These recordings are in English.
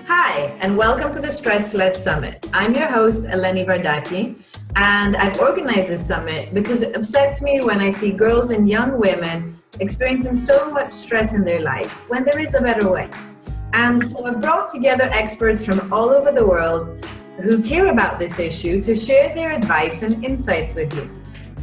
Hi, and welcome to the Stress Less Summit. I'm your host, Eleni Vardaki, and I've organized this summit because it upsets me when I see girls and young women experiencing so much stress in their life when there is a better way. And so I've brought together experts from all over the world who care about this issue to share their advice and insights with you.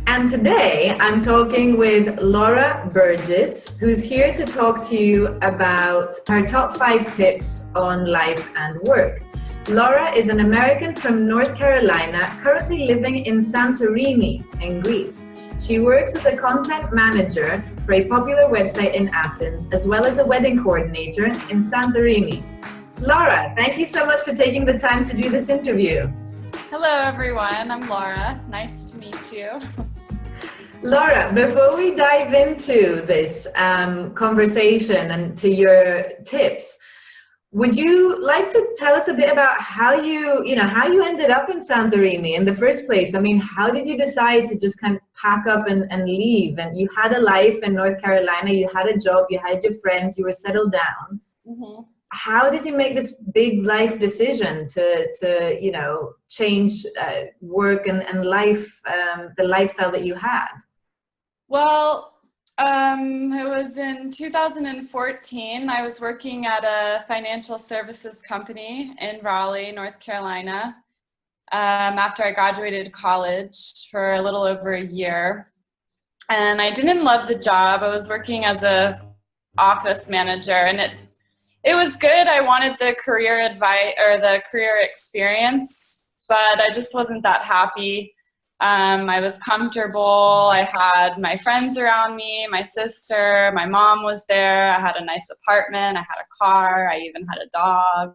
And today I'm talking with Laura Burgess, who's here to talk to you about her top 5 tips on life and work. Laura is an American from North Carolina, currently living in Santorini in Greece. She works as a content manager for a popular website in Athens, as well as a wedding coordinator in Santorini. Laura, thank you so much for taking the time to do this interview. Hello everyone, I'm Laura. Nice to meet you. Laura, before we dive into this conversation and to your tips, would you like to tell us a bit about how you ended up in Santorini in the first place? I mean, how did you decide to just kind of pack up and leave? And you had a life in North Carolina, you had a job, you had your friends, you were settled down. Mm-hmm. How did you make this big life decision to change work and life, the lifestyle that you had? Well, it was in 2014. I was working at a financial services company in Raleigh, North Carolina, after I graduated college for a little over a year. And I didn't love the job. I was working as a office manager, and it was good. I wanted the career advice or the career experience, but I just wasn't that happy. I was comfortable. I had my friends around me, my sister, my mom was there. I had a nice apartment. I had a car. I even had a dog.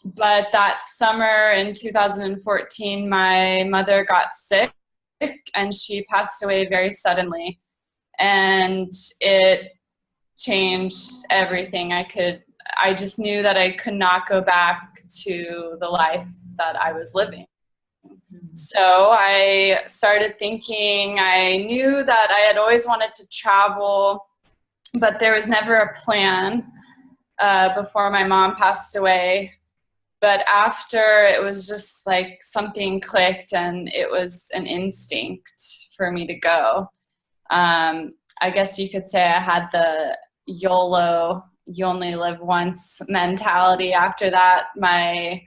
But that summer in 2014, my mother got sick and she passed away very suddenly. And it changed everything. I just knew that I could not go back to the life that I was living. So I started thinking, I knew that I had always wanted to travel, but there was never a plan before my mom passed away. But after, it was just like something clicked and it was an instinct for me to go. I guess you could say I had the YOLO, you only live once mentality. After that, my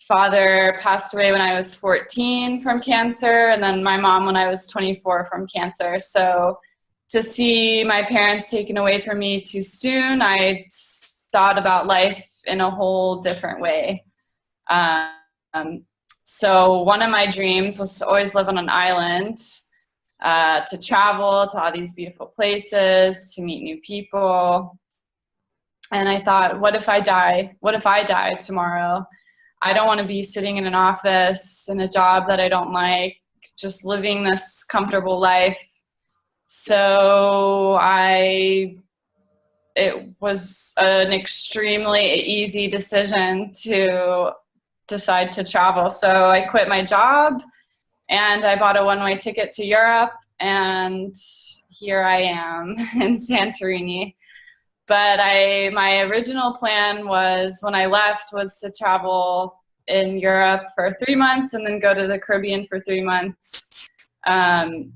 father passed away when I was 14 from cancer, and then my mom when I was 24 from cancer. So to see my parents taken away from me too soon, I thought about life in a whole different way. So one of my dreams was to always live on an island, to travel to all these beautiful places, to meet new people. And I thought, what if I die? What if I die tomorrow? I don't want to be sitting in an office in a job that I don't like, just living this comfortable life. So it was an extremely easy decision to decide to travel. So I quit my job and I bought a one-way ticket to Europe, and here I am in Santorini. But my original plan was, when I left, was to travel in Europe for 3 months and then go to the Caribbean for 3 months. But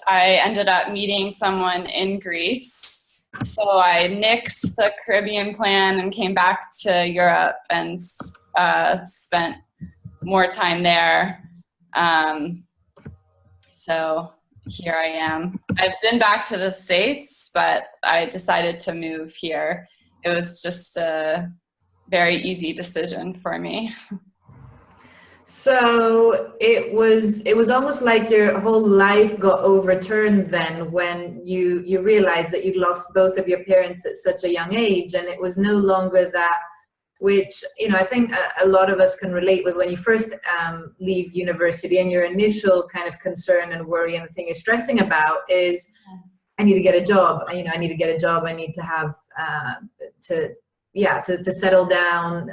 I ended up meeting someone in Greece. So I nixed the Caribbean plan and came back to Europe and spent more time there. So here I am. I've been back to the States, but I decided to move here. It was just a very easy decision for me. So it was almost like your whole life got overturned then when you realized that you'd lost both of your parents at such a young age, and it was no longer that, which, I think a lot of us can relate with when you first leave university, and your initial kind of concern and worry and the thing you're stressing about is, I need to get a job. I need to get a job. I need to have to settle down,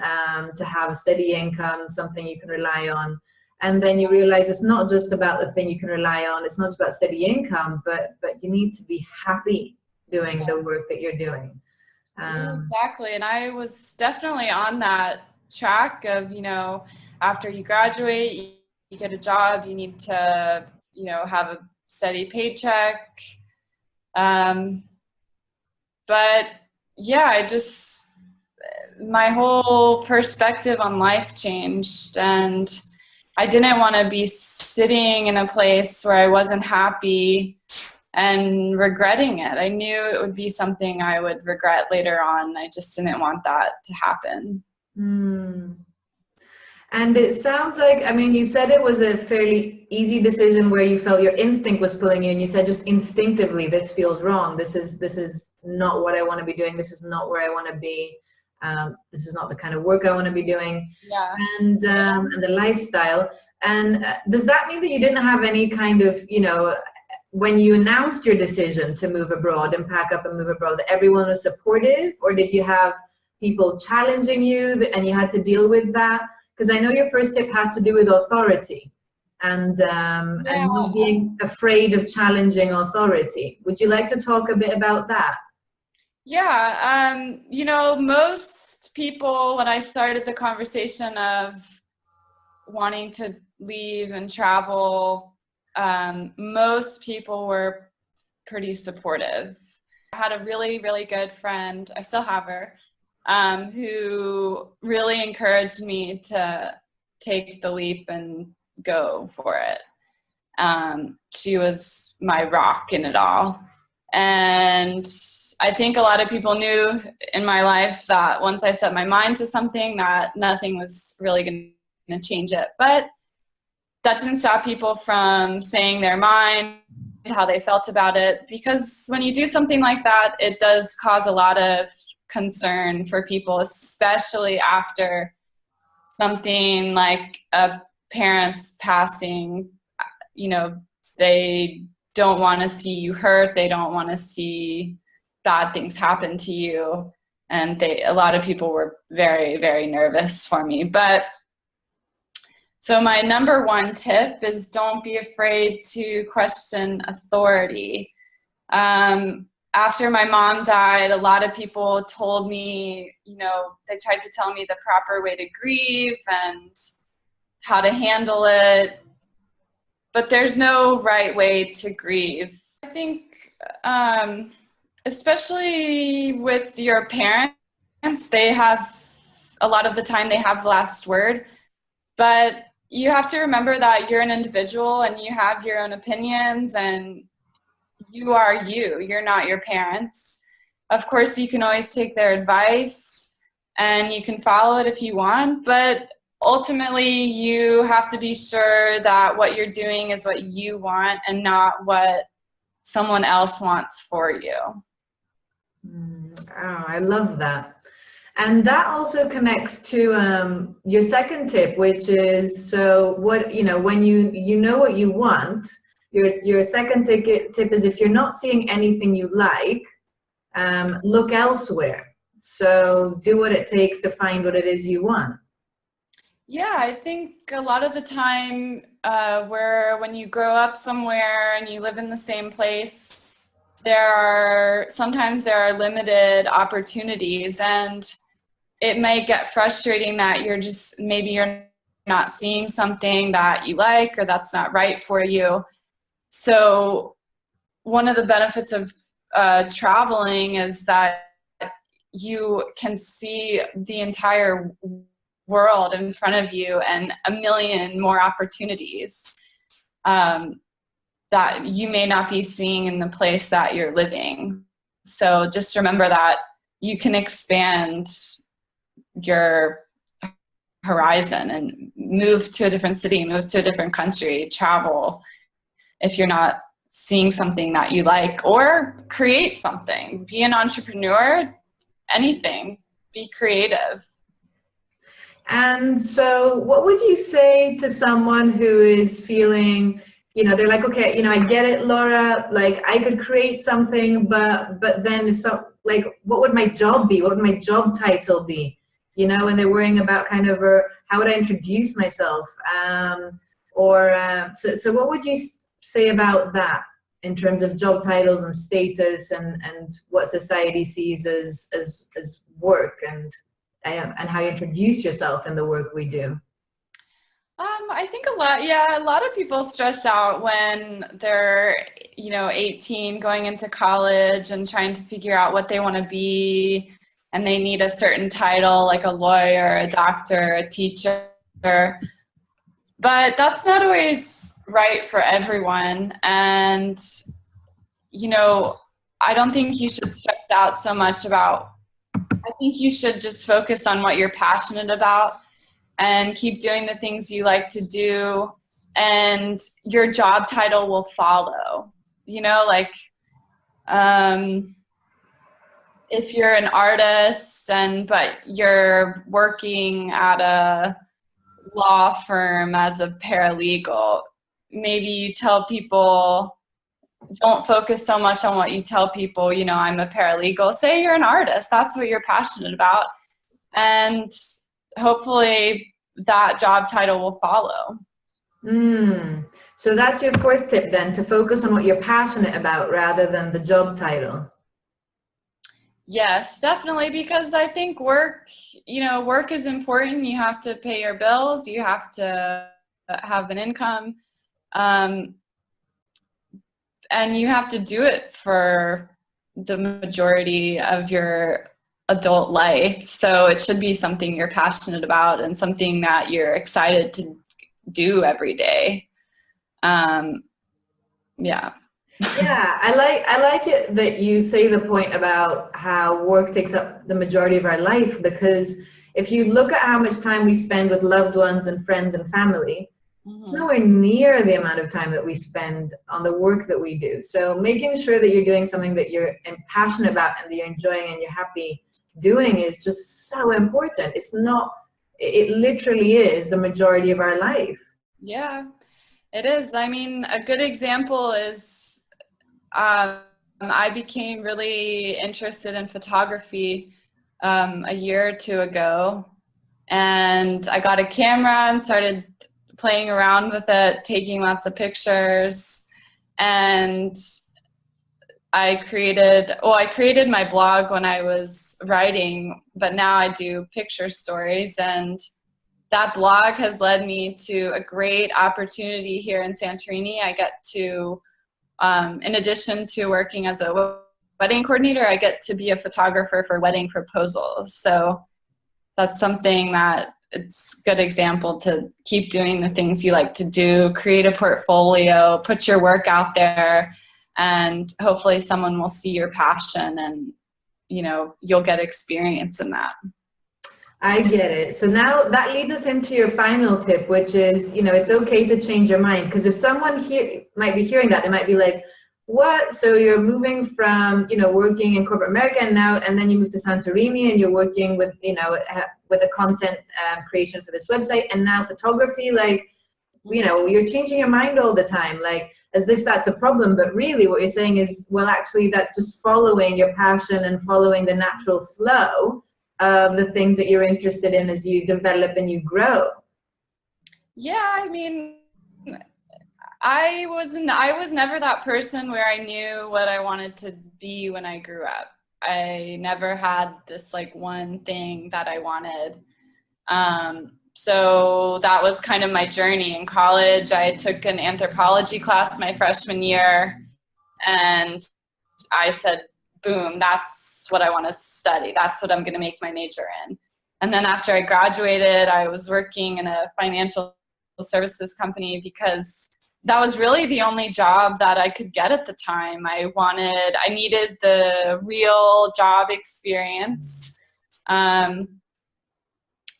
to have a steady income, something you can rely on. And then you realize it's not just about the thing you can rely on. It's not just about steady income, but you need to be happy doing the work that you're doing. Exactly. And I was definitely on that track of, after you graduate, you get a job, you need to, have a steady paycheck. But yeah, my whole perspective on life changed, and I didn't want to be sitting in a place where I wasn't happy and regretting it. I knew it would be something I would regret later on. I just didn't want that to happen. Mm. And it sounds like, I mean, you said it was a fairly easy decision where you felt your instinct was pulling you, and you said just instinctively, this feels wrong. This is not what I want to be doing. This is not where I want to be. This is not the kind of work I want to be doing. Yeah. And the lifestyle. And does that mean that you didn't have any kind of, when you announced your decision to move abroad and pack up and move abroad, that everyone was supportive, or did you have people challenging you and you had to deal with that? Because I know your first tip has to do with authority and not being afraid of challenging authority. Would you like to talk a bit about that? Yeah, most people, when I started the conversation of wanting to leave and travel, most people were pretty supportive. I had a really, really good friend, I still have her, who really encouraged me to take the leap and go for it. She was my rock in it all. And I think a lot of people knew in my life that once I set my mind to something, that nothing was really going to change it. But that didn't stop people from saying their mind, how they felt about it, because when you do something like that, it does cause a lot of concern for people, especially after something like a parent's passing. They don't want to see you hurt. They don't want to see bad things happen to you. And a lot of people were very, very nervous for me. But so my number one tip is don't be afraid to question authority. After my mom died, a lot of people told me, they tried to tell me the proper way to grieve and how to handle it. But there's no right way to grieve. I think, especially with your parents, a lot of the time they have the last word. But you have to remember that you're an individual and you have your own opinions, and you are you. You're not your parents. Of course, you can always take their advice and you can follow it if you want, but ultimately you have to be sure that what you're doing is what you want and not what someone else wants for you. Oh, I love that. And that also connects to your second tip, which is, so what, when you know what you want, your second tip is, if you're not seeing anything you like, look elsewhere. So do what it takes to find what it is you want. Yeah, I think a lot of the time when you grow up somewhere and you live in the same place, sometimes there are limited opportunities, and it may get frustrating that maybe you're not seeing something that you like or that's not right for you. So one of the benefits of traveling is that you can see the entire world in front of you and a million more opportunities that you may not be seeing in the place that you're living. So just remember that you can expand your horizon and move to a different city, move to a different country, travel if you're not seeing something that you like, or create something. Be an entrepreneur, anything, be creative. And so what would you say to someone who is feeling, they're like, okay, I get it, Laura, like I could create something, but then what would my job be? What would my job title be? And they're worrying about kind of, how would I introduce myself? So what would you say about that? in terms of job titles and status and what society sees as work and how you introduce yourself in the work we do? I think a lot of people stress out when they're, 18, going into college and trying to figure out what they want to be, and they need a certain title like a lawyer, a doctor, a teacher. But that's not always right for everyone. And, I don't think you should stress out so much about, I think you should just focus on what you're passionate about and keep doing the things you like to do, and your job title will follow. If you're an artist but you're working at a law firm as a paralegal, maybe you tell people, don't focus so much on what you tell people, I'm a paralegal. Say you're an artist, that's what you're passionate about, and hopefully that job title will follow. So that's your fourth tip then, to focus on what you're passionate about rather than the job title. Yes, definitely, because I think work is important. You have to pay your bills, you have to have an income, and you have to do it for the majority of your adult life. So it should be something you're passionate about and something that you're excited to do every day. Yeah, I like it that you say the point about how work takes up the majority of our life, because if you look at how much time we spend with loved ones and friends and family, it's nowhere near the amount of time that we spend on the work that we do. So making sure that you're doing something that you're passionate about and that you're enjoying and you're happy doing is just so important. It literally is the majority of our life. Yeah, it is. I mean, a good example is I became really interested in photography a year or two ago, and I got a camera and started playing around with it, taking lots of pictures, and I created my blog when I was writing, but now I do picture stories, and that blog has led me to a great opportunity here in Santorini. I get to, in addition to working as a wedding coordinator, I get to be a photographer for wedding proposals. So that's something that it's a good example to keep doing the things you like to do, create a portfolio, put your work out there, and hopefully someone will see your passion and, you'll get experience in that. I get it. So now that leads us into your final tip, which is, it's okay to change your mind. Because if someone here might be hearing that, they might be like, what? So you're moving from, working in corporate America and then you move to Santorini and you're working with, with the content creation for this website and now photography, you're changing your mind all the time, as if that's a problem. But really what you're saying is, well, actually that's just following your passion and following the natural flow of the things that you're interested in as you develop and you grow. Yeah, I mean, I was never that person where I knew what I wanted to be when I grew up. I never had this one thing that I wanted. So that was kind of my journey. In college, I took an anthropology class my freshman year, and I said, boom, that's what I want to study. That's what I'm going to make my major in. And then after I graduated, I was working in a financial services company because that was really the only job that I could get at the time. I needed the real job experience.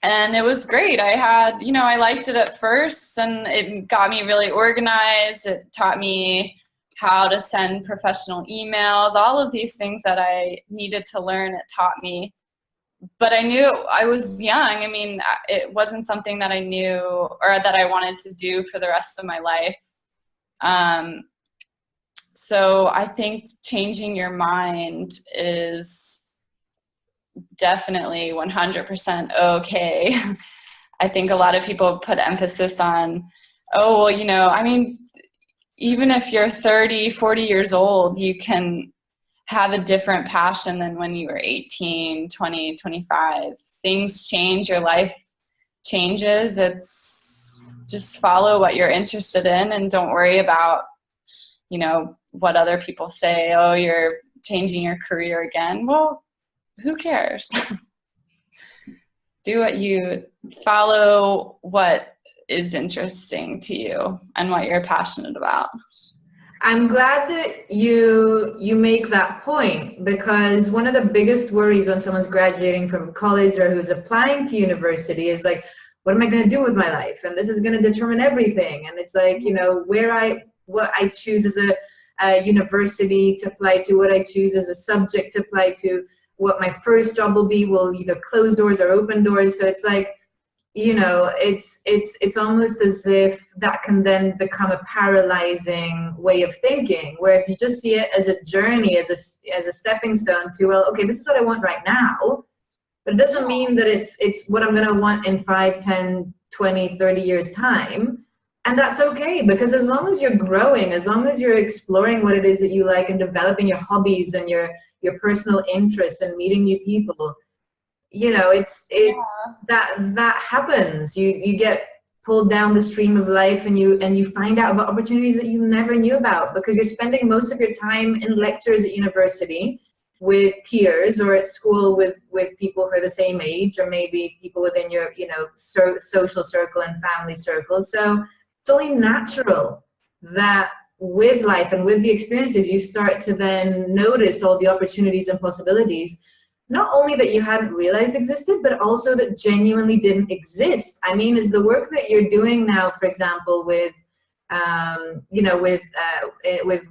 And it was great. I liked it at first, and it got me really organized. It taught me how to send professional emails, all of these things that I needed to learn, it taught me. But I knew I was young. I mean, it wasn't something that I knew or that I wanted to do for the rest of my life. So I think changing your mind is definitely 100% okay. I think a lot of people put emphasis on, even if you're 30, 40 years old, you can have a different passion than when you were 18, 20, 25. Things change, your life changes. It's just follow what you're interested in and don't worry about, you know, what other people say. Oh, you're changing your career again. Well, who cares? Follow what is interesting to you and what you're passionate about. I'm glad that you make that point, because one of the biggest worries when someone's graduating from college or who's applying to university is like, what am I going to do with my life? And this is going to determine everything. And it's like, you know, what I choose as a university to apply to, what I choose as a subject to apply to, what my first job will be, will either close doors or open doors. So it's like, you know, it's almost as if that can then become a paralyzing way of thinking, where if you just see it as a journey, as a stepping stone to, well, okay, this is what I want right now, but it doesn't mean that it's what I'm going to want in 5, 10, 20, 30 years time. And that's okay, because as long as you're growing, as long as you're exploring what it is that you like and developing your hobbies and your personal interests and meeting new people, you know, that happens. You get pulled down the stream of life, and you find out about opportunities that you never knew about, because you're spending most of your time in lectures at university with peers, or at school with people who are the same age, or maybe people within your, you know, social circle and family circle. So it's only natural that with life and with the experiences, you start to then notice all the opportunities and possibilities, not only that you hadn't realized existed, but also that genuinely didn't exist. I mean, is the work that you're doing now, for example, with, you know, with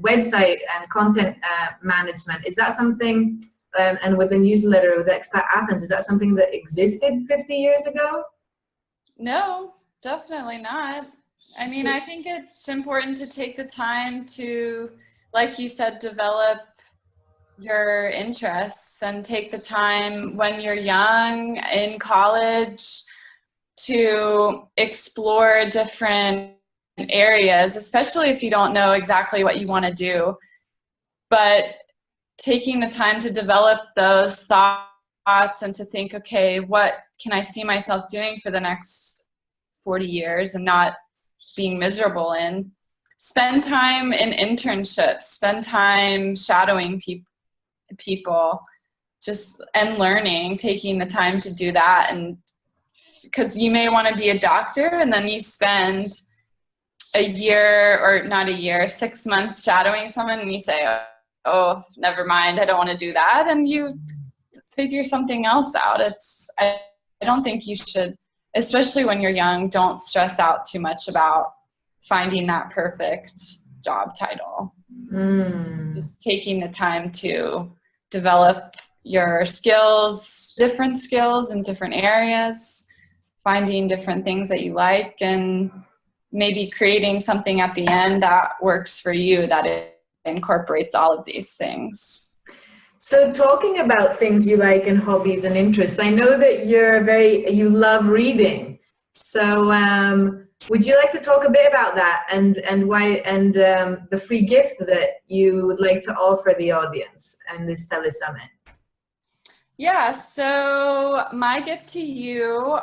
website and content management, is that something, and with the newsletter with Expat Athens, is that something that existed 50 years ago? No, definitely not. I mean, I think it's important to take the time to, like you said, develop your interests, and take the time when you're young in college to explore different areas, especially if you don't know exactly what you want to do. But taking the time to develop those thoughts and to think, okay, what can I see myself doing for the next 40 years and not being miserable in? Spend time in internships, spend time shadowing people, just, and learning, taking the time to do that. And because you may want to be a doctor, and then you spend a year, or not a year, 6 months shadowing someone, and you say, oh, never mind, I don't want to do that, and you figure something else out. I don't think you should, especially when you're young, don't stress out too much about finding that perfect job title. Just taking the time to develop your skills, different skills in different areas, finding different things that you like, and maybe creating something at the end that works for you, that it incorporates all of these things. So talking about things you like and hobbies and interests, I know that you love reading. So would you like to talk a bit about that, and why, and the free gift that you would like to offer the audience and this telesummit? Yeah, so my gift to you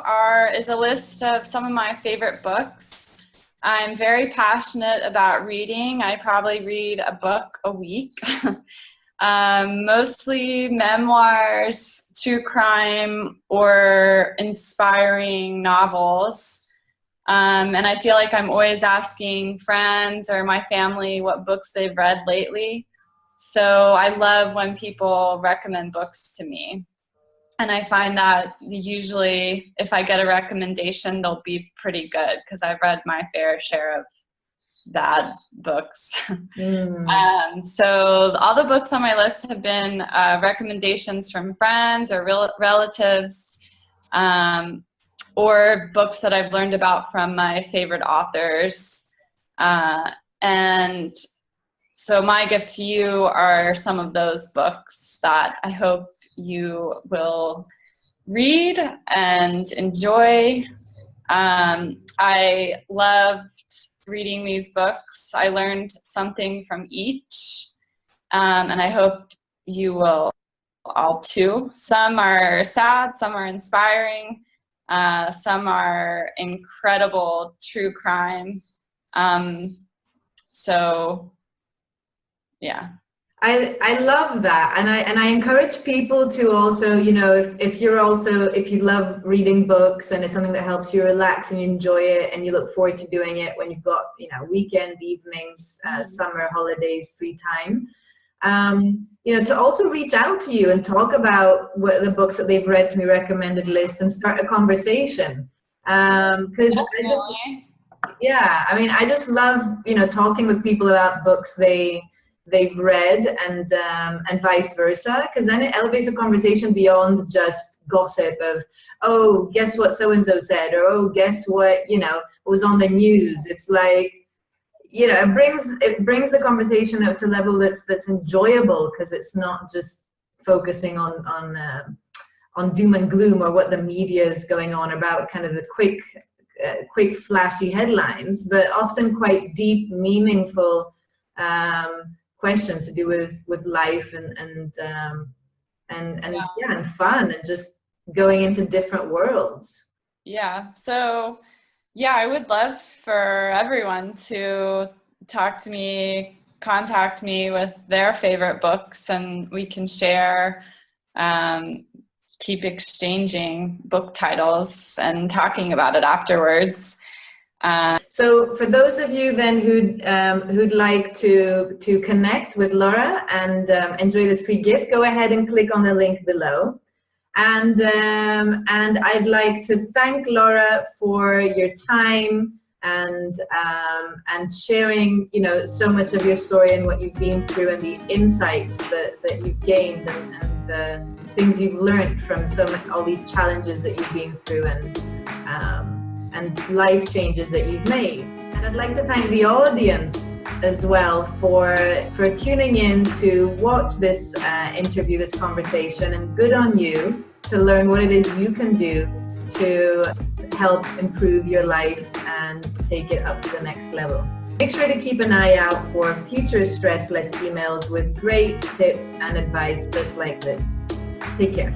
is a list of some of my favorite books. I'm very passionate about reading. I probably read a book a week. Mostly memoirs, true crime, or inspiring novels. And I feel like I'm always asking friends or my family what books they've read lately. So I love when people recommend books to me. And I find that usually if I get a recommendation, they'll be pretty good, because I've read my fair share of bad books. So all the books on my list have been recommendations from friends or relatives, or books that I've learned about from my favorite authors. And so my gift to you are some of those books that I hope you will read and enjoy. I loved reading these books. I learned something from each, and I hope you will all too. Some are sad, some are inspiring, some are incredible true crime. So yeah. I love that, and I encourage people to also, you know, if you love reading books and it's something that helps you relax and you enjoy it and you look forward to doing it when you've got, you know, weekend evenings, summer holidays, free time, you know, to also reach out to you and talk about what the books that they've read from your recommended list and start a conversation. Because I just love, you know, talking with people about books they've read and vice versa, because then it elevates a conversation beyond just gossip of, oh, guess what so and so said, or oh, guess what, you know, was on the news. It's like, you know, it brings the conversation up to a level that's enjoyable, because it's not just focusing on doom and gloom or what the media is going on about, kind of the quick flashy headlines, but often quite deep, meaningful questions to do with life and fun, and just going into different worlds. Yeah. So yeah, I would love for everyone to talk to me, contact me with their favorite books, and we can share, keep exchanging book titles and talking about it afterwards. So for those of you then who'd like to connect with Laura and enjoy this free gift, go ahead and click on the link below. And I'd like to thank Laura for your time and sharing, you know, so much of your story and what you've been through and the insights that you've gained and the things you've learned from all these challenges that you've been through and life changes that you've made. And I'd like to thank the audience as well for tuning in to watch this interview, this conversation, and good on you to learn what it is you can do to help improve your life and take it up to the next level. Make sure to keep an eye out for future Stress Less emails with great tips and advice just like this. Take care.